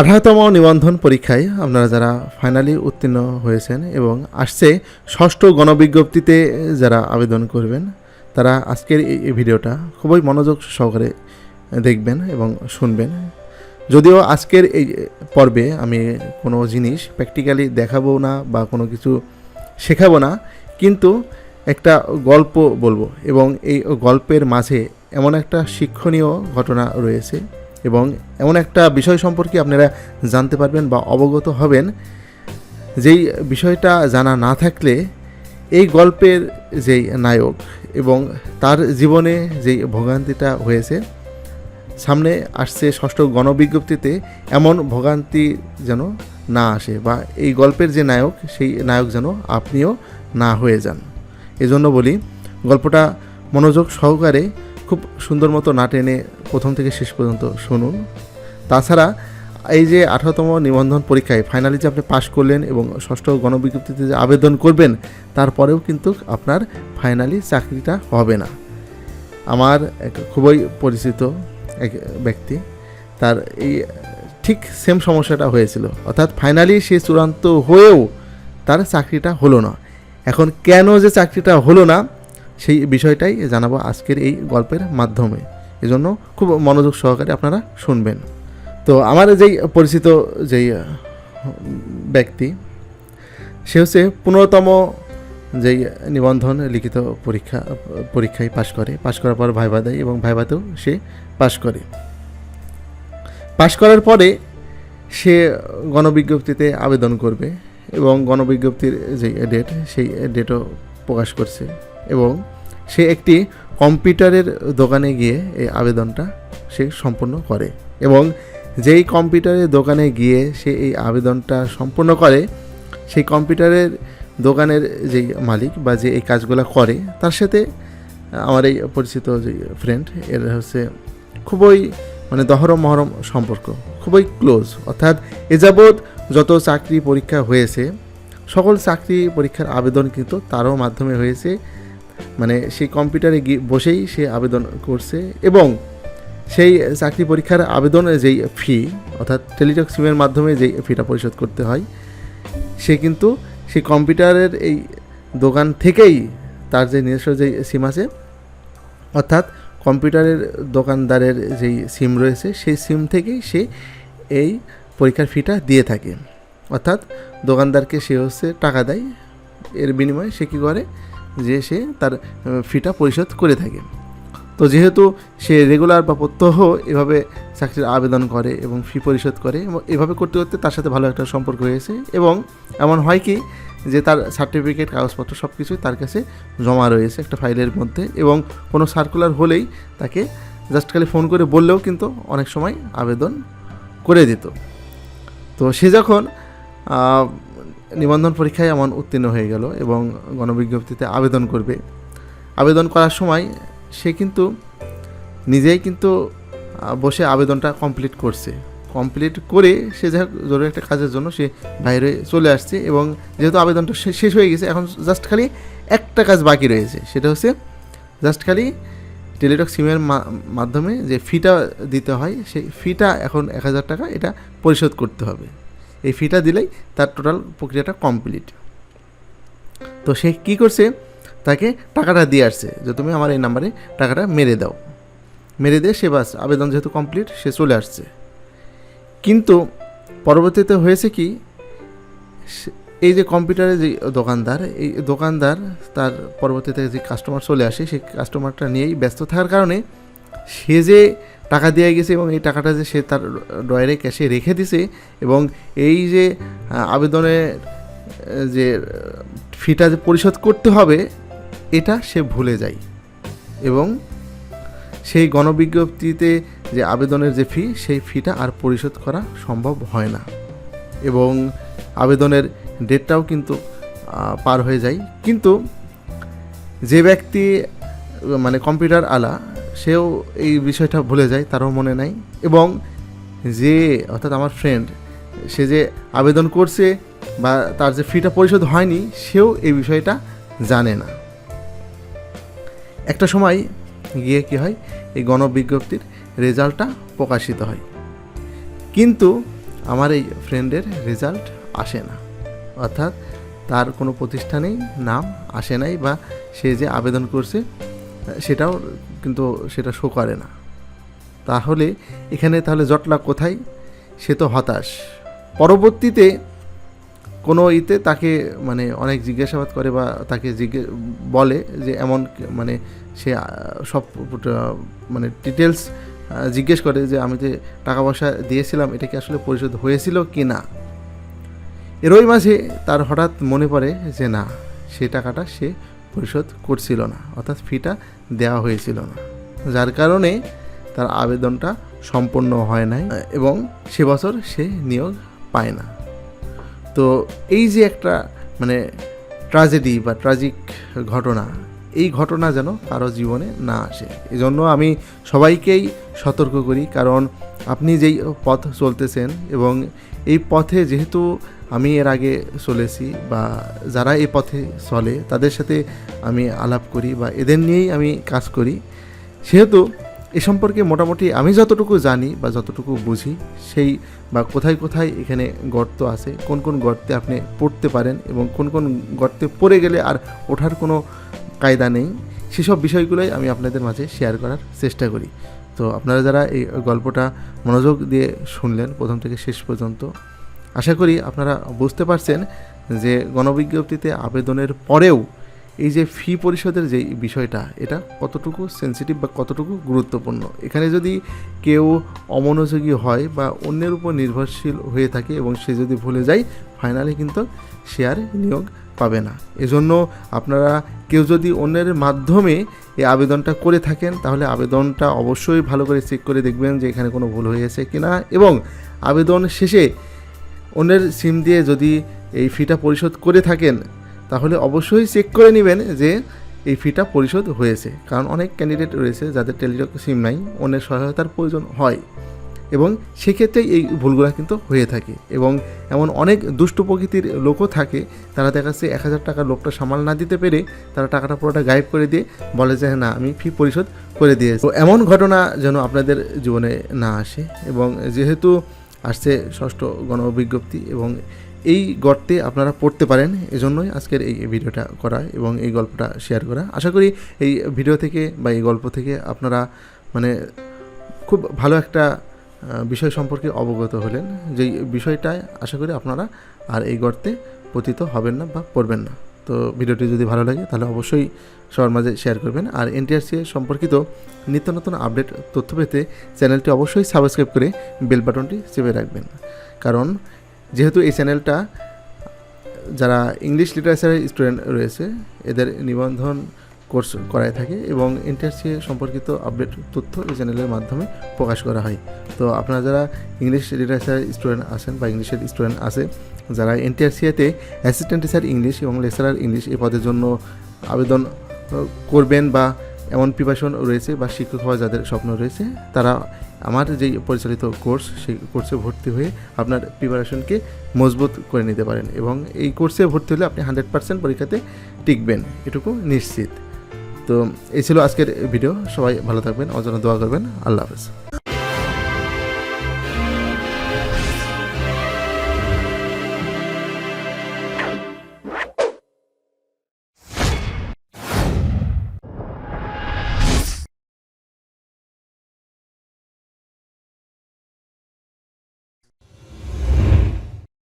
18তম নিবন্ধন পরীক্ষায় আপনারা যারা ফাইনালি উত্তীর্ণ হয়েছেন এবং আসছে ষষ্ঠ গণবিজ্ঞপ্তিতে যারা আবেদন করবেন, তারা আজকের এই ভিডিওটা খুবই মনোযোগ সহকারে দেখবেন এবং শুনবেন। যদিও আজকের এই পর্বে আমি কোনো জিনিস প্র্যাকটিক্যালি দেখাবো না বা কোনো কিছু শেখাবো না, কিন্তু একটা গল্প বলবো এবং এই গল্পের মাঝে এমন একটা শিক্ষণীয় ঘটনা রয়েছে এবং এমন একটা বিষয় সম্পর্কে আপনারা জানতে পারবেন বা অবগত হবেন, যেই বিষয়টা জানা না থাকলে এই গল্পের যেই নায়ক এবং তার জীবনে যেই ভোগান্তিটা হয়েছে, সামনে আসছে ষষ্ঠ গণবিজ্ঞপ্তিতে এমন ভোগান্তি যেন না আসে, বা এই গল্পের যে নায়ক সেই নায়ক যেন আপনিও না হয়ে যান। এজন্য বলি, গল্পটা মনোযোগ সহকারে খুব সুন্দর মতো না টেনে প্রথম থেকে শেষ পর্যন্ত শুনুন। তাছাড়া এই যে 18তম নিবন্ধন পরীক্ষায় ফাইনালি যে আপনি পাশ করলেন এবং ষষ্ঠ গণবিজ্ঞপ্তিতে যে আবেদন করবেন, তারপরেও কিন্তু আপনার ফাইনালি চাকরিটা হবে না। আমার এক খুবই পরিচিত এক ব্যক্তি, তার এই ঠিক সেম সমস্যাটা হয়েছিল, অর্থাৎ ফাইনালি সে চূড়ান্ত হয়েও তার চাকরিটা হলো না। এখন কেন যে চাকরিটা হলো না, সেই বিষয়টাই জানাবো আজকের এই গল্পের মাধ্যমে। এজন্য খুব মনোযোগ সহকারে আপনারা শুনবেন। তো আমার যেই পরিচিত যেই ব্যক্তি, সে হচ্ছে 15তম যেই নিবন্ধন লিখিত পরীক্ষায় পাশ করার পর ভাইভা দেয় এবং ভাইভাতেও সে পাশ করে। পাশ করার পরে সে গণবিজ্ঞপ্তিতে আবেদন করবে এবং গণবিজ্ঞপ্তির যে ডেট, সেই ডেটও প্রকাশ করছে এবং সে একটি কম্পিউটারের দোকানে গিয়ে এই আবেদনটা সে সম্পূর্ণ করে এবং যেই কম্পিউটারের দোকানে গিয়ে সে এই আবেদনটা সম্পূর্ণ করে, সেই কম্পিউটারের দোকানের যেই মালিক বা যে এই কাজগুলো করে, তার সাথে আমার এই পরিচিত যে ফ্রেন্ড, এর হচ্ছে খুবই দহরম মহরম সম্পর্ক, খুবই ক্লোজ। অর্থাৎ এ যাবৎ যত চাকরি পরীক্ষা হয়েছে, সকল চাকরি পরীক্ষার আবেদন কিন্তু তারও মাধ্যমে হয়েছে। সেই কম্পিউটারে বসেই সে আবেদন করছে এবং সেই চাকরি পরীক্ষার আবেদনের যেই ফি, অর্থাৎ টেলিটক সিমের মাধ্যমে যেই ফিটা পরিশোধ করতে হয়, সে কিন্তু সেই কম্পিউটারের এই দোকান থেকেই তার যে নিজস্ব যেই সিম আছে, অর্থাৎ কম্পিউটারের দোকানদারের যেই সিম রয়েছে, সেই সিম থেকেই সে এই পরীক্ষার ফিটা দিয়ে থাকে। অর্থাৎ দোকানদারকে সে হচ্ছে টাকা দেয়, এর বিনিময়ে সে কী করে, যে সে তার ফিটা পরিশোধ করে থাকে। তো যেহেতু সে রেগুলার বা প্রত্যহ এভাবে চাকরির আবেদন করে এবং ফি পরিশোধ করে, এবং এভাবে করতে করতে তার সাথে ভালো একটা সম্পর্ক হয়েছে এবং এমন হয় কি যে তার সার্টিফিকেট, কাগজপত্র সব কিছুই তার কাছে জমা রয়েছে একটা ফাইলের মধ্যে, এবং কোনো সার্কুলার হলেই তাকে জাস্ট খালি ফোন করে বললেও কিন্তু অনেক সময় আবেদন করে দিত। তো সে যখন নিবন্ধন পরীক্ষায় এমন উত্তীর্ণ হয়ে গেল এবং গণবিজ্ঞপ্তিতে আবেদন করবে, আবেদন করার সময় সে কিন্তু নিজেই কিন্তু বসে আবেদনটা কমপ্লিট করে সে যাই হোক জরুরি একটা কাজের জন্য সে বাইরে চলে আসছে এবং যেহেতু আবেদনটা শেষ হয়ে গেছে, এখন জাস্ট খালি একটা কাজ বাকি রয়েছে, সেটা হচ্ছে জাস্ট খালি টেলিটক সিমের মাধ্যমে যে ফিটা দিতে হয়, সেই ফিটা এখন 1000 টাকা এটা পরিশোধ করতে হবে। এই ফিটা দিলেই তার টোটাল প্রক্রিয়াটা কমপ্লিট। তো সে কী করছে, তাকে টাকাটা দিয়ে আসছে যে তুমি আমার এই নাম্বারে টাকাটা মেরে দাও। মেরে দিয়ে সে বাস আবেদন যেহেতু কমপ্লিট, সে চলে আসছে। কিন্তু পরবর্তীতে হয়েছে কি, এই যে কম্পিউটারের যে দোকানদার, এই দোকানদার তার পরবর্তীতে যে কাস্টমার চলে আসে, সেই কাস্টমারটা নিয়েই ব্যস্ত থাকার কারণে সে যে টাকা দিয়ে গেছে এবং এই টাকাটা যে সে তার ড্রয়ারে ক্যাশে রেখে দিছে এবং এই যে আবেদনের যে ফিটা যে পরিশোধ করতে হবে, এটা সে ভুলে যায় এবং সেই গণবিজ্ঞপ্তিতে যে আবেদনের যে ফি, সেই ফিটা আর পরিশোধ করা সম্ভব হয় না এবং আবেদনের ডেটটাও কিন্তু পার হয়ে যায়। কিন্তু যে ব্যক্তি কম্পিউটার আলা, সেও এই বিষয়টা ভুলে যায়, তারও মনে নাই, এবং যে অর্থাৎ আমার ফ্রেন্ড, সে যে আবেদন করছে বা তার যে ফিটা পরিশোধ হয়নি, সেও এই বিষয়টা জানে না। একটা সময় গিয়ে কি হয়, এই গণবিজ্ঞপ্তির রেজাল্টটা প্রকাশিত হয়, কিন্তু আমার এই ফ্রেন্ডের রেজাল্ট আসে না, অর্থাৎ তার কোনো প্রতিষ্ঠানেই নাম আসে নাই বা সে যে আবেদন করছে সেটাও কিন্তু সেটা শো করে না। তাহলে এখানে তাহলে জটলা কোথায়? সে তো হতাশ। পরবর্তীতে কোনো তাকে মানে অনেক জিজ্ঞাসাবাদ করে বা তাকে বলে যে এমন মানে সে সব মানে ডিটেলস জিজ্ঞেস করে যে আমি যে টাকা পয়সা দিয়েছিলাম এটা কি আসলে পরিশোধ হয়েছিল কি না। এরই মাঝে তার হঠাৎ মনে পড়ে যে না, সে টাকাটা সে পরিশোধ করছিল না, অর্থাৎ ফিটা দেওয়া হয়েছিল না, যার কারণে তার আবেদনটা সম্পন্ন হয় নাই এবং সে বছর সে নিয়োগ পায় না। তো এই যে একটা মানে ট্র্যাজেডি বা ট্র্যাজিক ঘটনা, এই ঘটনা যেন কারো জীবনে না আসে, এজন্য আমি সবাইকেই সতর্ক করি। কারণ আপনি যেই পথ চলতেছেন এবং এই পথে যেহেতু আমি এর আগে চলেছি বা যারা এই পথে চলে তাদের সাথে আমি আলাপ করি বা এদের নিয়েই আমি কাজ করি, সেহেতু এ সম্পর্কে মোটামুটি আমি যতটুকু জানি বা যতটুকু বুঝি সেই বা কোথায় কোথায় এখানে গর্ত আছে, কোন কোন গর্তে আপনি পড়তে পারেন এবং কোন কোন গর্তে পড়ে গেলে আর ওঠার কোনো কায়দা নেই, সেসব বিষয়গুলোই আমি আপনাদের মাঝে শেয়ার করার চেষ্টা করি। তো আপনারা যারা এই গল্পটা মনোযোগ দিয়ে শুনলেন প্রথম থেকে শেষ পর্যন্ত, আশা করি আপনারা বুঝতে পারছেন যে গণবিজ্ঞপ্তিতে আবেদনের পরেও এই যে ফি পরিশোধের যে বিষয়টা, এটা কতটুকু সেন্সিটিভ বা কতটুকু গুরুত্বপূর্ণ। এখানে যদি কেউ অমনোযোগী হয় বা অন্যের উপর নির্ভরশীল হয়ে থাকে এবং সে যদি ভুলে যায়, ফাইনালি কিন্তু সে আর নিয়োগ পাবে না। এজন্য আপনারা কেউ যদি অন্যের মাধ্যমে এই আবেদনটা করে থাকেন তাহলে আবেদনটা অবশ্যই ভালো করে চেক করে দেখবেন যে এখানে কোনো ভুল হয়েছে কিনা, এবং আবেদন শেষে অন্যের সিম দিয়ে যদি এই ফিটা পরিশোধ করে থাকেন তাহলে অবশ্যই চেক করে নেবেন যে এই ফিটা পরিশোধ হয়েছে। কারণ অনেক ক্যান্ডিডেট রয়েছে যাদের টেলিটক সিম নাই, অন্যের সহায়তার প্রয়োজন হয় এবং সেক্ষেত্রে এই ভুলগুলো কিন্তু হয়ে থাকে। এবং এমন অনেক দুষ্ট প্রকৃতির লোকও থাকে, তারা দেখা যাচ্ছে 1000 টাকার লোকটা সামাল না দিতে পেরে তারা টাকাটা পুরোটা গায়েব করে দিয়ে বলে যে না আমি ফি পরিশোধ করে দিয়েছি। তো এমন ঘটনা যেন আপনাদের জীবনে না আসে। এবং যেহেতু আসছে ষষ্ঠ গণ বিজ্ঞপ্তি এবং এই গর্তে আপনারা পড়তে পারেন, এজন্যই আজকের এই ভিডিওটা করা এবং এই গল্পটা শেয়ার করা। আশা করি এই ভিডিও থেকে বা এই গল্প থেকে আপনারা মানে খুব ভালো একটা বিষয় সম্পর্কে অবগত হলেন, যেই বিষয়টায় আশা করি আপনারা আর এই গর্তে পতিত হবেন না বা পড়বেন না। তো ভিডিওটি যদি ভালো লাগে তাহলে অবশ্যই সবার মাঝে শেয়ার করবেন। আর এনটিআরসি সম্পর্কিত নিত্য নতুন আপডেট তথ্য পেতে চ্যানেলটি অবশ্যই সাবস্ক্রাইব করে বেল বাটনটি চেপে রাখবেন। কারণ যেহেতু এই চ্যানেলটা যারা ইংলিশ লিটারেচারের স্টুডেন্ট রয়েছে এদের নিবন্ধন কোর্স করায় থাকে এবং এনটিআরসি সম্পর্কিত আপডেট তথ্য এই চ্যানেলের মাধ্যমে প্রকাশ করা হয়। তো আপনারা যারা ইংলিশ লিটারেচারের স্টুডেন্ট আছেন বা ইংলিশের স্টুডেন্ট আছে, যারা এনটিআরসিতে অ্যাসিস্ট্যান্ট টিচার ইংলিশ এবং লেকচারার ইংলিশ এই পদের জন্য আবেদন করবেন বা এমন প্রিপারেশন রয়েছে বা শিক্ষক হওয়ার যাদের স্বপ্ন রয়েছে, তারা আমার যেই পরিচালিত কোর্স সেই কোর্সে ভর্তি হয়ে আপনার প্রিপারেশনকে মজবুত করে নিতে পারেন এবং এই কোর্সে ভর্তি হলে আপনি 100% পরীক্ষাতে টিকবেন, এটুকু নিশ্চিত। তো এই ছিল আজকের ভিডিও। সবাই ভালো থাকবেন, আমার জন্য দোয়া করবেন। আল্লাহ হাফেজ।